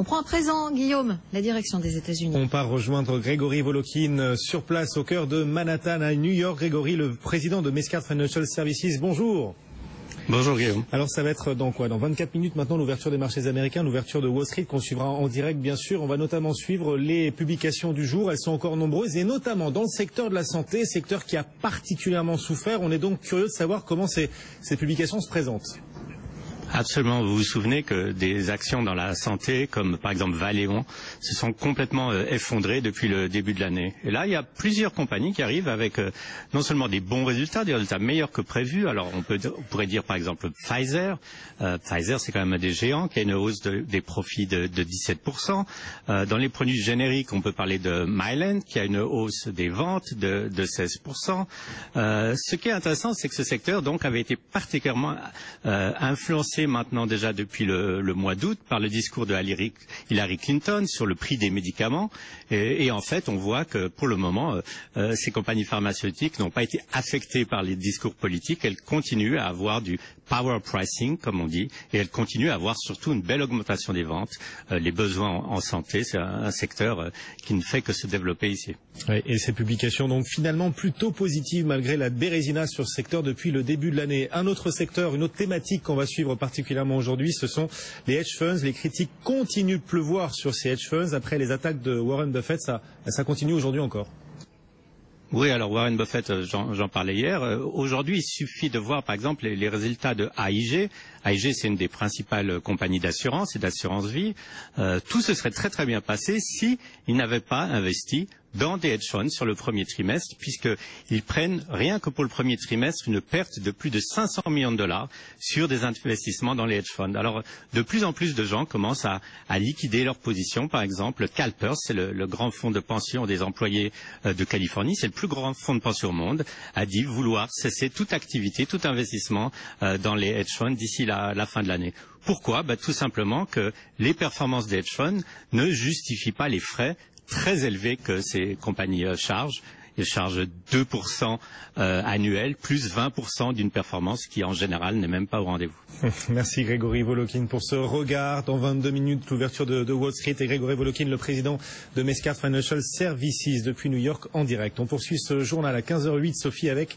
On prend à présent, Guillaume, la direction des États-Unis. On part rejoindre Grégory Volokhin sur place au cœur de Manhattan à New York. Grégory, le président de Mescart Financial Services, bonjour. Bonjour Guillaume. Alors ça va être dans 24 minutes maintenant l'ouverture des marchés américains, l'ouverture de Wall Street qu'on suivra en direct bien sûr. On va notamment suivre les publications du jour, elles sont encore nombreuses et notamment dans le secteur de la santé, secteur qui a particulièrement souffert. On est donc curieux de savoir comment ces publications se présentent. Absolument, vous vous souvenez que des actions dans la santé, comme par exemple Valéon, se sont complètement effondrées depuis le début de l'année. Et là, il y a plusieurs compagnies qui arrivent avec non seulement des bons résultats, des résultats meilleurs que prévus. Alors on pourrait dire par exemple Pfizer. Pfizer, c'est quand même un des géants qui a une hausse des profits de 17%. Dans les produits génériques, on peut parler de Mylan, qui a une hausse des ventes de 16%. Ce qui est intéressant, c'est que ce secteur donc avait été particulièrement influencé maintenant déjà depuis le mois d'août par le discours de Hillary Clinton sur le prix des médicaments et en fait on voit que pour le moment ces compagnies pharmaceutiques n'ont pas été affectées par les discours politiques, elles continuent à avoir du power pricing comme on dit et elles continuent à avoir surtout une belle augmentation des ventes. Les besoins en santé, c'est un secteur qui ne fait que se développer ici. Oui, et ces publications donc finalement plutôt positives malgré la bérésina sur ce secteur depuis le début de l'année. Un autre secteur, une autre thématique qu'on va suivre particulièrement aujourd'hui, ce sont les hedge funds. Les critiques continuent de pleuvoir sur ces hedge funds après les attaques de Warren Buffett. Ça continue aujourd'hui encore. Oui, alors Warren Buffett, j'en parlais hier. Aujourd'hui, il suffit de voir par exemple les résultats de AIG. AIG, c'est une des principales compagnies d'assurance et d'assurance vie. Tout se serait très très bien passé si ils n'avaient pas investi dans des hedge funds sur le premier trimestre, puisqu'ils prennent, rien que pour le premier trimestre, une perte de plus de 500 millions de dollars sur des investissements dans les hedge funds. Alors, de plus en plus de gens commencent à liquider leurs positions. Par exemple, CalPERS, c'est le grand fonds de pension des employés de Californie, c'est le plus grand fonds de pension au monde, a dit vouloir cesser toute activité, tout investissement dans les hedge funds d'ici la fin de l'année. Pourquoi? Tout simplement que les performances des hedge funds ne justifient pas les frais très élevés que ces compagnies chargent. Ils chargent 2% annuel, plus 20% d'une performance qui en général n'est même pas au rendez-vous. Merci Grégory Volokhin pour ce regard. Dans 22 minutes, l'ouverture de Wall Street et Grégory Volokhin, le président de Mescart Financial Services depuis New York en direct. On poursuit ce journal à 15h08, Sophie, avec